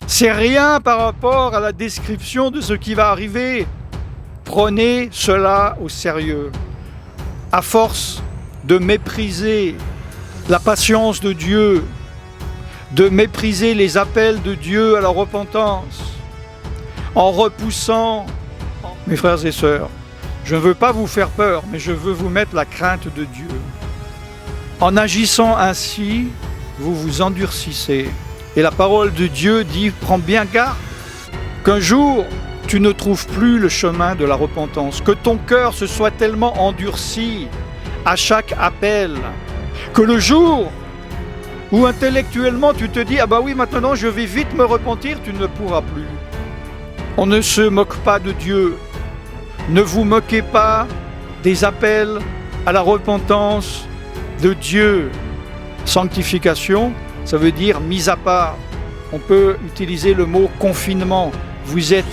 C'est rien par rapport à la description de ce qui va arriver. Prenez cela au sérieux. À force de mépriser la patience de Dieu, de mépriser les appels de Dieu à la repentance, en repoussant, mes frères et sœurs, je ne veux pas vous faire peur, mais je veux vous mettre la crainte de Dieu. En agissant ainsi, vous vous endurcissez. Et la parole de Dieu dit, prends bien garde, qu'un jour, tu ne trouves plus le chemin de la repentance, que ton cœur se soit tellement endurci à chaque appel, que le jour où intellectuellement tu te dis « Ah bah oui, maintenant je vais vite me repentir », tu ne le pourras plus. On ne se moque pas de Dieu. Ne vous moquez pas des appels à la repentance de Dieu. Sanctification, ça veut dire mise à part. On peut utiliser le mot confinement. Vous êtes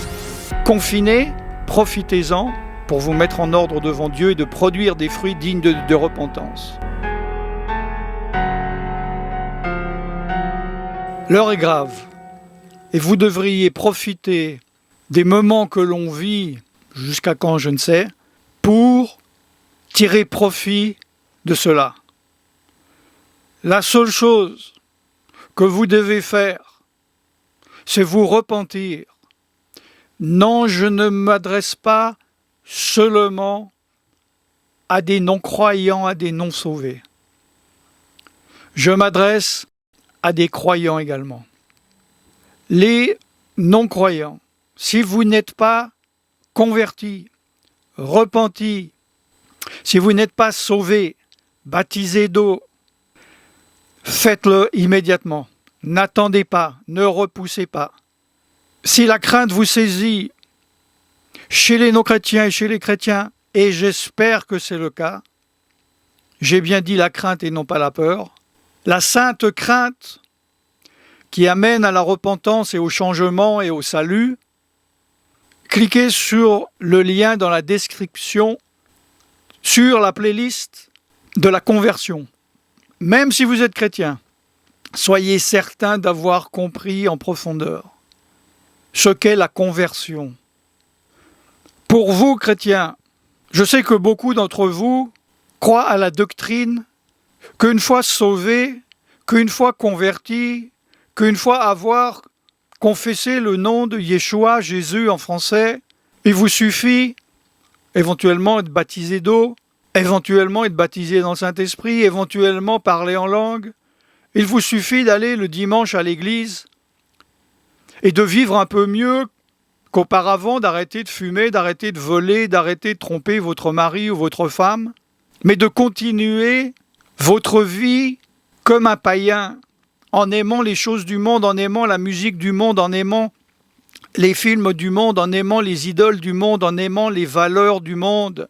confinés, profitez-en pour vous mettre en ordre devant Dieu et de produire des fruits dignes de repentance. L'heure est grave et vous devriez profiter des moments que l'on vit, jusqu'à quand je ne sais, pour tirer profit de cela. La seule chose que vous devez faire, c'est vous repentir. Non, je ne m'adresse pas seulement à des non-croyants, à des non-sauvés. Je m'adresse à des croyants également. Les non-croyants, si vous n'êtes pas convertis, repentis, si vous n'êtes pas sauvés, baptisés d'eau, faites-le immédiatement. N'attendez pas, ne repoussez pas. Si la crainte vous saisit chez les non-chrétiens et chez les chrétiens, et j'espère que c'est le cas, j'ai bien dit la crainte et non pas la peur, la sainte crainte qui amène à la repentance et au changement et au salut, cliquez sur le lien dans la description sur la playlist de la conversion. Même si vous êtes chrétien, soyez certain d'avoir compris en profondeur ce qu'est la conversion. Pour vous, chrétiens, je sais que beaucoup d'entre vous croient à la doctrine qu'une fois sauvé, qu'une fois converti, qu'une fois avoir confessé le nom de Yeshua, Jésus en français, il vous suffit éventuellement être baptisé d'eau, éventuellement être baptisé dans le Saint-Esprit, éventuellement parler en langue. Il vous suffit d'aller le dimanche à l'église et de vivre un peu mieux qu'auparavant, d'arrêter de fumer, d'arrêter de voler, d'arrêter de tromper votre mari ou votre femme, mais de continuer votre vie comme un païen, en aimant les choses du monde, en aimant la musique du monde, en aimant les films du monde, en aimant les idoles du monde, en aimant les valeurs du monde,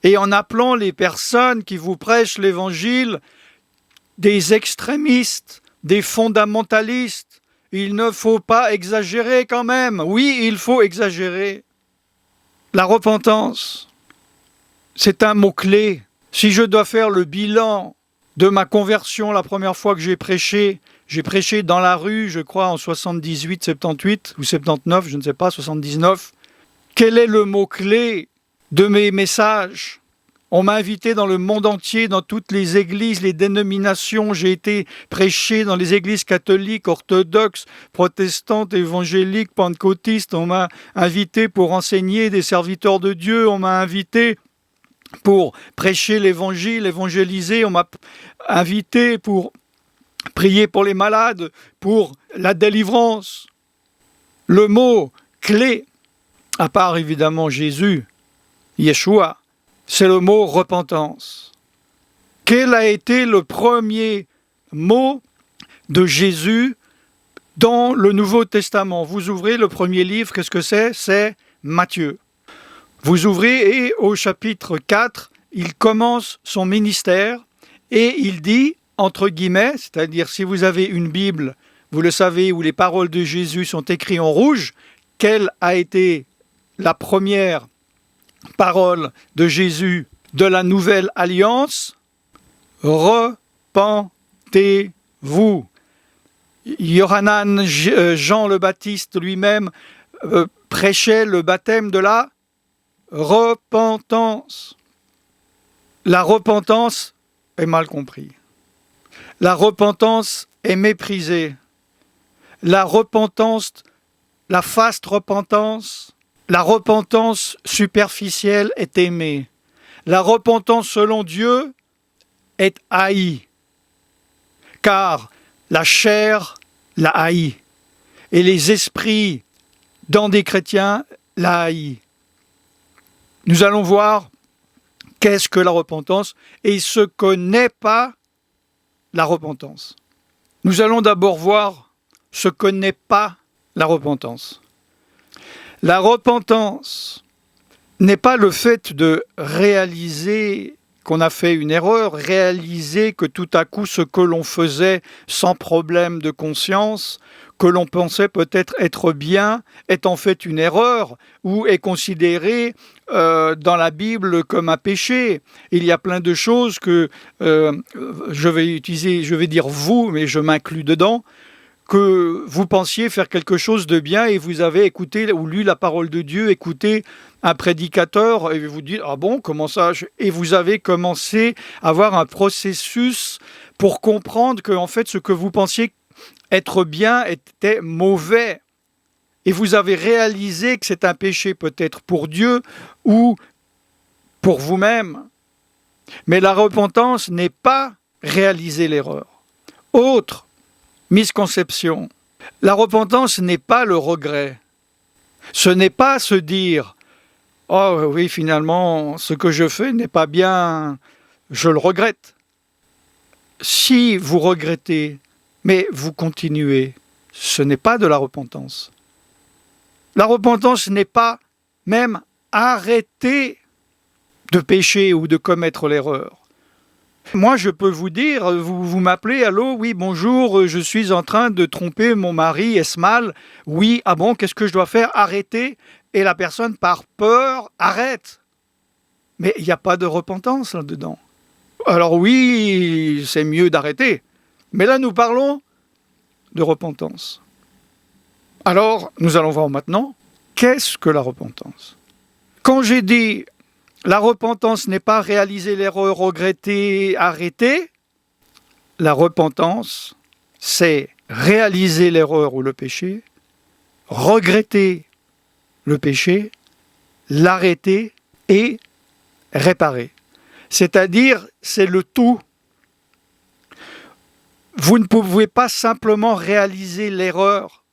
et en appelant les personnes qui vous prêchent l'évangile des extrémistes, des fondamentalistes. Il ne faut pas exagérer quand même. Oui, il faut exagérer. La repentance, c'est un mot-clé. Si je dois faire le bilan de ma conversion la première fois que j'ai prêché dans la rue, je crois en 78, 78 ou 79, je ne sais pas, 79. Quel est le mot-clé de mes messages? On m'a invité dans le monde entier, dans toutes les églises, les dénominations. J'ai été prêché dans les églises catholiques, orthodoxes, protestantes, évangéliques, pentecôtistes. On m'a invité pour enseigner des serviteurs de Dieu. On m'a invité pour prêcher l'évangile, évangéliser. On m'a invité pour prier pour les malades, pour la délivrance. Le mot clé, à part évidemment Jésus, Yeshua, c'est le mot repentance. Quel a été le premier mot de Jésus dans le Nouveau Testament? Vous ouvrez le premier livre, qu'est-ce que c'est? C'est Matthieu. Vous ouvrez et au chapitre 4, il commence son ministère et il dit, entre guillemets, c'est-à-dire si vous avez une Bible, vous le savez, où les paroles de Jésus sont écrites en rouge, quelle a été la première parole de Jésus de la nouvelle alliance? Repentez-vous. Yohanan, Jean le Baptiste lui-même prêchait le baptême de la repentance. La repentance est mal comprise. La repentance est méprisée. La repentance, la faste repentance, la repentance superficielle est aimée. La repentance selon Dieu est haïe, car la chair la haït et les esprits dans des chrétiens la haït. Nous allons voir qu'est-ce que la repentance et ce que n'est pas la repentance. Nous allons d'abord voir ce que n'est pas la repentance. La repentance n'est pas le fait de réaliser qu'on a fait une erreur, réaliser que tout à coup ce que l'on faisait sans problème de conscience, que l'on pensait peut-être être bien, est en fait une erreur ou est considéré dans la Bible comme un péché. Il y a plein de choses que je vais dire vous, mais je m'inclus dedans, que vous pensiez faire quelque chose de bien et vous avez écouté ou lu la parole de Dieu, écouté un prédicateur et vous dites « Ah bon, comment ça ?» Et vous avez commencé à avoir un processus pour comprendre que en fait, ce que vous pensiez être bien était mauvais. Et vous avez réalisé que c'est un péché peut-être pour Dieu ou pour vous-même. Mais la repentance n'est pas réaliser l'erreur. Autre misconception. La repentance n'est pas le regret. Ce n'est pas se dire « Oh oui, finalement, ce que je fais n'est pas bien, je le regrette. » Si vous regrettez, mais vous continuez, ce n'est pas de la repentance. La repentance n'est pas même arrêter de pécher ou de commettre l'erreur. Moi, je peux vous dire, vous m'appelez, allô, oui, bonjour, je suis en train de tromper mon mari, est-ce mal? Oui, ah bon, qu'est-ce que je dois faire? Arrêter. Et la personne, par peur, arrête. Mais il n'y a pas de repentance là-dedans. Alors oui, c'est mieux d'arrêter. Mais là, nous parlons de repentance. Alors, nous allons voir maintenant, qu'est-ce que la repentance? Quand j'ai dit la repentance n'est pas réaliser l'erreur, regretter, arrêter. La repentance, c'est réaliser l'erreur ou le péché, regretter le péché, l'arrêter et réparer. C'est-à-dire, c'est le tout. Vous ne pouvez pas simplement réaliser l'erreur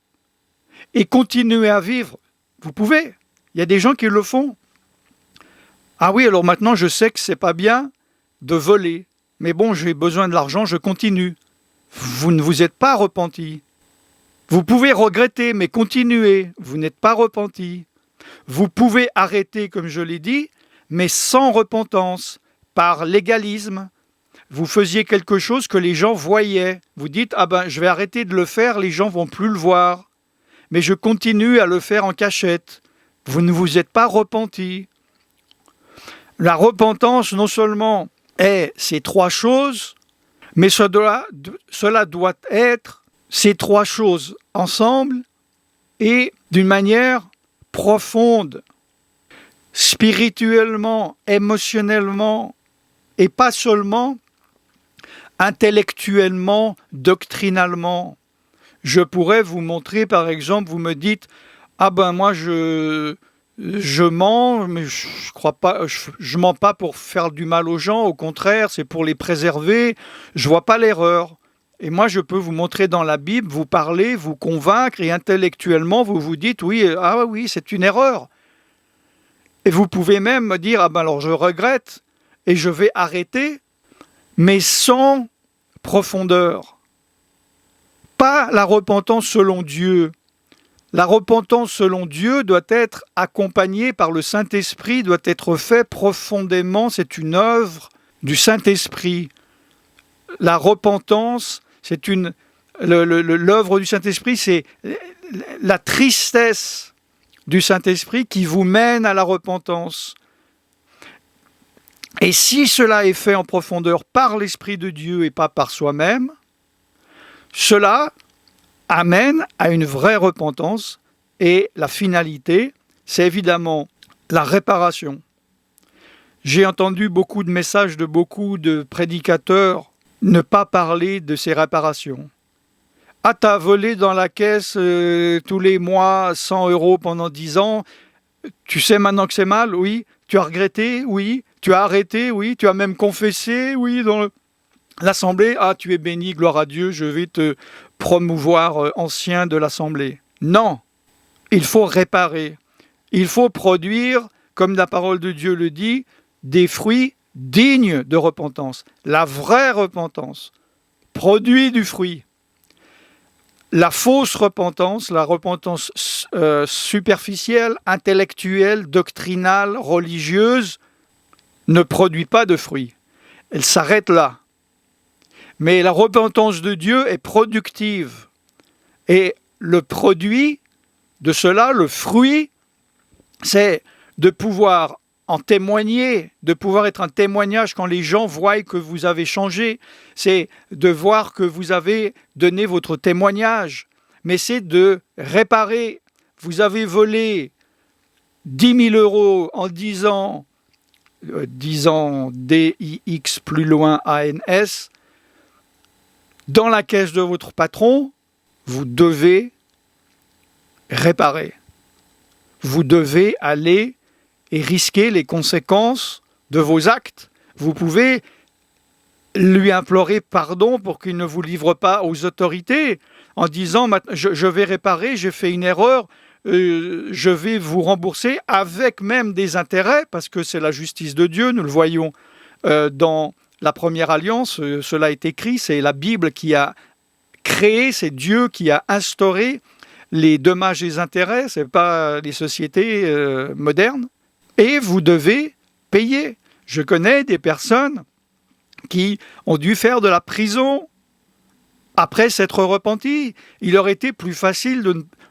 et continuer à vivre. Vous pouvez. Il y a des gens qui le font. Ah oui, alors maintenant je sais que c'est pas bien de voler. Mais bon, j'ai besoin de l'argent, je continue. Vous ne vous êtes pas repenti. Vous pouvez regretter, mais continuez. Vous n'êtes pas repenti. Vous pouvez arrêter, comme je l'ai dit, mais sans repentance, par légalisme. Vous faisiez quelque chose que les gens voyaient. Vous dites, ah ben, je vais arrêter de le faire, les gens vont plus le voir. Mais je continue à le faire en cachette. Vous ne vous êtes pas repenti. La repentance, non seulement est ces trois choses, mais cela doit être ces trois choses ensemble et d'une manière profonde, spirituellement, émotionnellement, et pas seulement intellectuellement, doctrinalement. Je pourrais vous montrer, par exemple, vous me dites « Ah ben moi je mens, mais je crois pas, je mens pas pour faire du mal aux gens, au contraire, c'est pour les préserver, je vois pas l'erreur. » Et moi, je peux vous montrer dans la Bible, vous parler, vous convaincre, et intellectuellement, vous vous dites, oui, ah oui, c'est une erreur. Et vous pouvez même me dire, ah ben alors je regrette, et je vais arrêter, mais sans profondeur. Pas la repentance selon Dieu. La repentance selon Dieu doit être accompagnée par le Saint-Esprit, doit être faite profondément. C'est une œuvre du Saint-Esprit. La repentance, c'est l'œuvre du Saint-Esprit, c'est la tristesse du Saint-Esprit qui vous mène à la repentance. Et si cela est fait en profondeur par l'Esprit de Dieu et pas par soi-même, cela amène à une vraie repentance. Et la finalité, c'est évidemment la réparation. J'ai entendu beaucoup de messages de beaucoup de prédicateurs ne pas parler de ces réparations. Ah, t'as volé dans la caisse tous les mois 100 € pendant 10 ans. Tu sais maintenant que c'est mal, oui. Tu as regretté, oui. Tu as arrêté, oui. Tu as même confessé, oui, dans l'assemblée. Ah, tu es béni, gloire à Dieu, je vais te promouvoir ancien de l'assemblée. Non, il faut réparer. Il faut produire, comme la parole de Dieu le dit, des fruits dignes de repentance. La vraie repentance produit du fruit. La fausse repentance, la repentance superficielle, intellectuelle, doctrinale, religieuse, ne produit pas de fruits. Elle s'arrête là. Mais la repentance de Dieu est productive. Et le produit de cela, le fruit, c'est de pouvoir en témoigner, de pouvoir être un témoignage quand les gens voient que vous avez changé. C'est de voir que vous avez donné votre témoignage. Mais c'est de réparer. Vous avez volé 10 000 € en disant DIX plus loin ANS, dans la caisse de votre patron, vous devez réparer. Vous devez aller et risquer les conséquences de vos actes. Vous pouvez lui implorer pardon pour qu'il ne vous livre pas aux autorités en disant « je vais réparer, j'ai fait une erreur, je vais vous rembourser avec même des intérêts » parce que c'est la justice de Dieu, nous le voyons dans la première alliance, cela est écrit, c'est la Bible qui a créé, c'est Dieu qui a instauré les dommages et les intérêts, ce n'est pas les sociétés modernes. Et vous devez payer. Je connais des personnes qui ont dû faire de la prison après s'être repentis. Il aurait été plus facile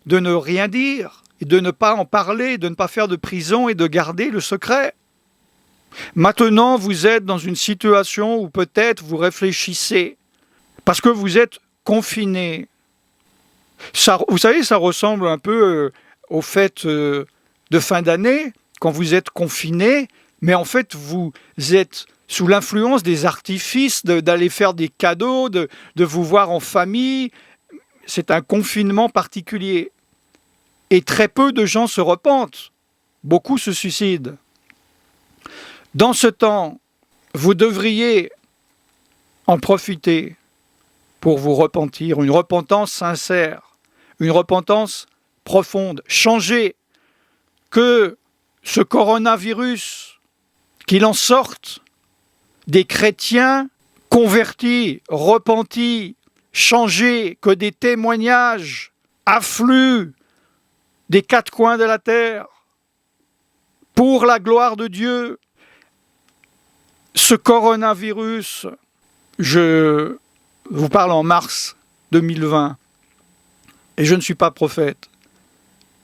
de ne rien dire, et de ne pas en parler, de ne pas faire de prison et de garder le secret. Maintenant, vous êtes dans une situation où peut-être vous réfléchissez, parce que vous êtes confiné. Ça, vous savez, ça ressemble un peu aux fêtes de fin d'année, quand vous êtes confiné, mais en fait, vous êtes sous l'influence des artifices d'aller faire des cadeaux, de vous voir en famille. C'est un confinement particulier. Et très peu de gens se repentent. Beaucoup se suicident. Dans ce temps, vous devriez en profiter pour vous repentir, une repentance sincère, une repentance profonde, changer, que ce coronavirus, qu'il en sorte des chrétiens convertis, repentis, changés, que des témoignages affluent des quatre coins de la terre pour la gloire de Dieu. Ce coronavirus, je vous parle en mars 2020, et je ne suis pas prophète.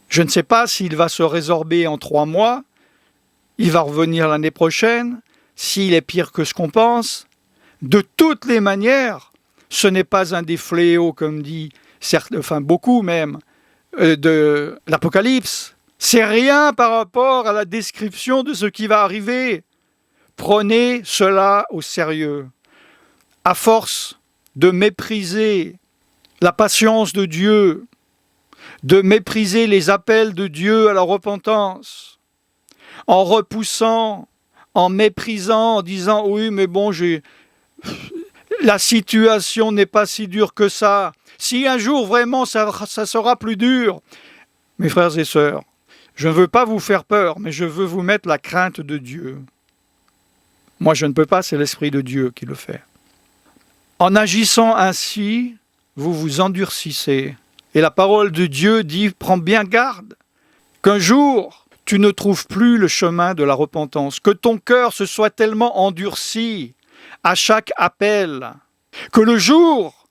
Je ne sais pas s'il va se résorber en 3 mois, il va revenir l'année prochaine, s'il est pire que ce qu'on pense. De toutes les manières, ce n'est pas un des fléaux, comme dit beaucoup même, de l'Apocalypse. C'est rien par rapport à la description de ce qui va arriver. Prenez cela au sérieux. À force de mépriser la patience de Dieu, de mépriser les appels de Dieu à la repentance, en repoussant, en méprisant, en disant « oui, mais bon, la situation n'est pas si dure que ça. Si un jour, vraiment, ça sera plus dur. » Mes frères et sœurs, je ne veux pas vous faire peur, mais je veux vous mettre la crainte de Dieu. Moi, je ne peux pas, c'est l'Esprit de Dieu qui le fait. En agissant ainsi, vous vous endurcissez. Et la parole de Dieu dit, prends bien garde, qu'un jour, tu ne trouves plus le chemin de la repentance, que ton cœur se soit tellement endurci à chaque appel, que le jour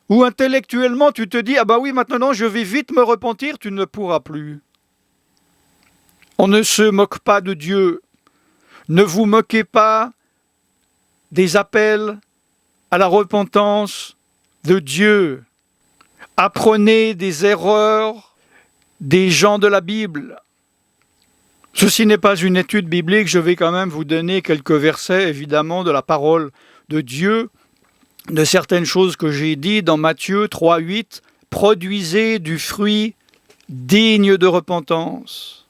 où intellectuellement tu te dis, ah bah oui, maintenant je vais vite me repentir, tu ne pourras plus. On ne se moque pas de Dieu. Ne vous moquez pas des appels à la repentance de Dieu. Apprenez des erreurs des gens de la Bible. Ceci n'est pas une étude biblique, je vais quand même vous donner quelques versets, évidemment, de la parole de Dieu, de certaines choses que j'ai dit dans Matthieu 3,8. Produisez du fruit digne de repentance.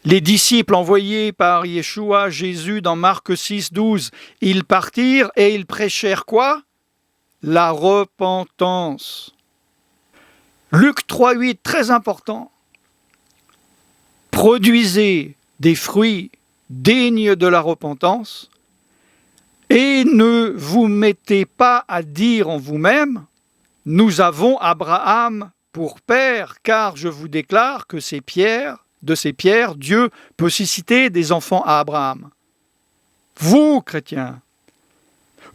Les disciples envoyés par Yeshua, Jésus, dans Marc 6,12, ils partirent et ils prêchèrent quoi? La repentance. Luc 3,8, très important. Produisez des fruits dignes de la repentance et ne vous mettez pas à dire en vous-même, nous avons Abraham pour père, car je vous déclare que de ces pierres, Dieu peut susciter des enfants à Abraham. Vous, chrétiens,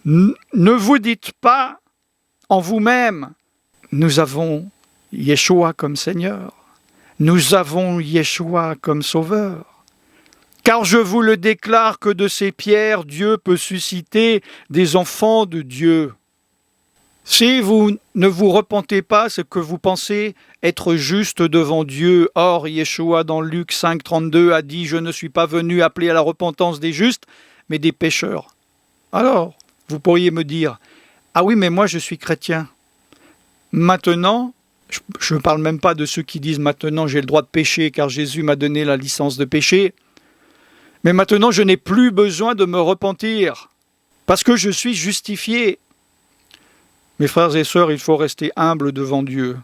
ne vous dites pas en vous-même, nous avons Yeshua comme Seigneur, nous avons Yeshua comme Sauveur. Car je vous le déclare que de ces pierres, Dieu peut susciter des enfants de Dieu. Si vous ne vous repentez pas, c'est que vous pensez être juste devant Dieu. Or, Yeshua dans Luc 5,32 a dit « Je ne suis pas venu appeler à la repentance des justes, mais des pécheurs. » Alors, vous pourriez me dire « Ah oui, mais moi je suis chrétien. » Maintenant, je ne parle même pas de ceux qui disent « Maintenant j'ai le droit de pécher car Jésus m'a donné la licence de pécher. » Mais maintenant je n'ai plus besoin de me repentir parce que je suis justifié. Mes frères et sœurs, il faut rester humble devant Dieu.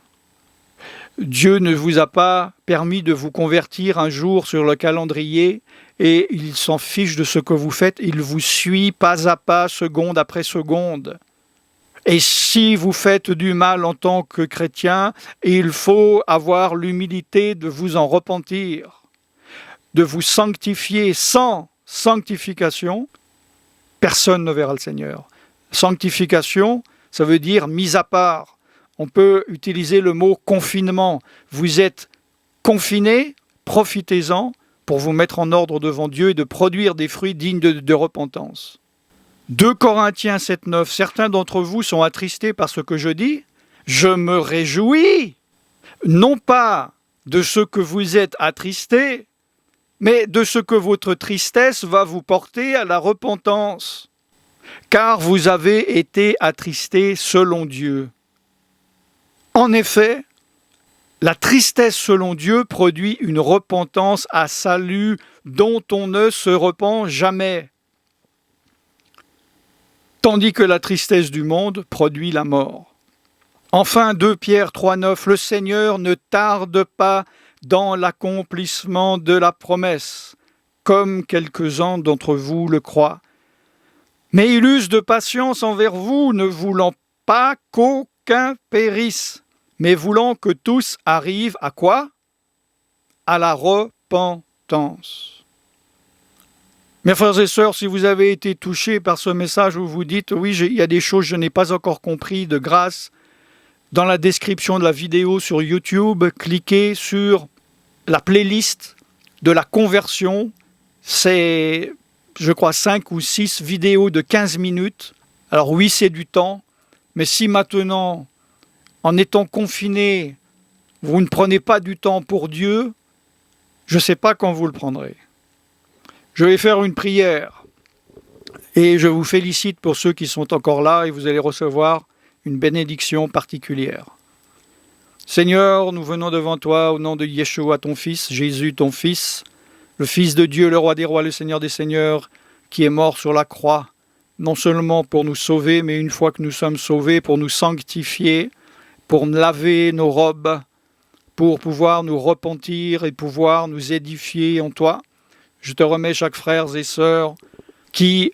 Dieu ne vous a pas permis de vous convertir un jour sur le calendrier et il s'en fiche de ce que vous faites. Il vous suit pas à pas, seconde après seconde. Et si vous faites du mal en tant que chrétien, il faut avoir l'humilité de vous en repentir, de vous sanctifier. Sans sanctification, personne ne verra le Seigneur. Sanctification, ça veut dire mise à part. On peut utiliser le mot confinement. Vous êtes confiné, profitez-en pour vous mettre en ordre devant Dieu et de produire des fruits dignes de repentance. 2 Corinthiens 7,9. Certains d'entre vous sont attristés par ce que je dis. Je me réjouis, non pas de ce que vous êtes attristés, mais de ce que votre tristesse va vous porter à la repentance. Car vous avez été attristés selon Dieu. En effet, la tristesse selon Dieu produit une repentance à salut dont on ne se repent jamais. Tandis que la tristesse du monde produit la mort. Enfin, 2 Pierre 3,9, le Seigneur ne tarde pas dans l'accomplissement de la promesse, comme quelques-uns d'entre vous le croient. Mais il use de patience envers vous, ne voulant pas qu'aucun périsse, mais voulant que tous arrivent à quoi? À la repentance. Mes frères et sœurs, si vous avez été touchés par ce message où vous dites « Oui, il y a des choses que je n'ai pas encore compris, de grâce », dans la description de la vidéo sur YouTube, cliquez sur la playlist de la conversion. C'est, je crois, 5 ou 6 vidéos de 15 minutes. Alors oui, c'est du temps, mais si maintenant, en étant confiné, vous ne prenez pas du temps pour Dieu, je ne sais pas quand vous le prendrez. Je vais faire une prière et je vous félicite pour ceux qui sont encore là et vous allez recevoir une bénédiction particulière. Seigneur, nous venons devant toi au nom de Yeshua, ton Fils, Jésus, ton Fils, le Fils de Dieu, le Roi des rois, le Seigneur des seigneurs, qui est mort sur la croix, non seulement pour nous sauver, mais une fois que nous sommes sauvés, pour nous sanctifier, pour laver nos robes, pour pouvoir nous repentir et pouvoir nous édifier en toi. Je te remets chaque frère et sœur qui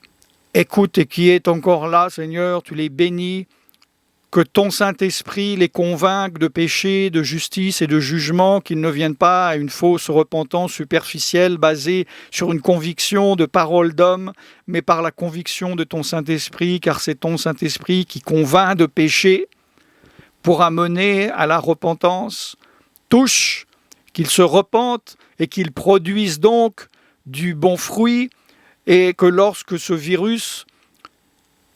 écoute et qui est encore là, Seigneur, tu les bénis, que ton Saint-Esprit les convainque de péché, de justice et de jugement, qu'ils ne viennent pas à une fausse repentance superficielle basée sur une conviction de parole d'homme, mais par la conviction de ton Saint-Esprit, car c'est ton Saint-Esprit qui convainc de péché pour amener à la repentance. Touche, qu'ils se repentent et qu'ils produisent donc du bon fruit, et que lorsque ce virus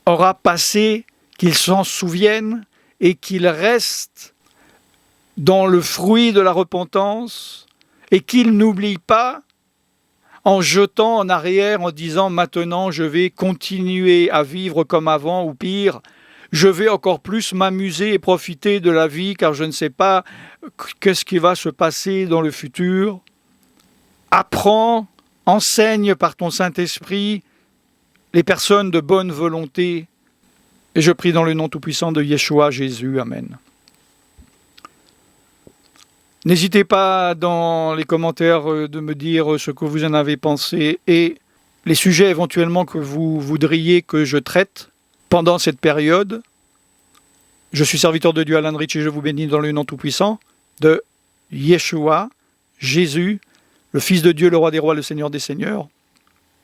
aura passé, qu'ils s'en souviennent et qu'ils restent dans le fruit de la repentance et qu'il n'oublie pas en jetant en arrière, en disant maintenant je vais continuer à vivre comme avant ou pire, je vais encore plus m'amuser et profiter de la vie car je ne sais pas qu'est-ce qui va se passer dans le futur. Apprends, enseigne par ton Saint-Esprit les personnes de bonne volonté. Et je prie dans le nom tout-puissant de Yeshua, Jésus. Amen. N'hésitez pas dans les commentaires de me dire ce que vous en avez pensé et les sujets éventuellement que vous voudriez que je traite pendant cette période. Je suis serviteur de Dieu Alan Rich et je vous bénis dans le nom tout-puissant de Yeshua, Jésus, le Fils de Dieu, le Roi des rois, le Seigneur des seigneurs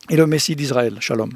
et le Messie d'Israël. Shalom.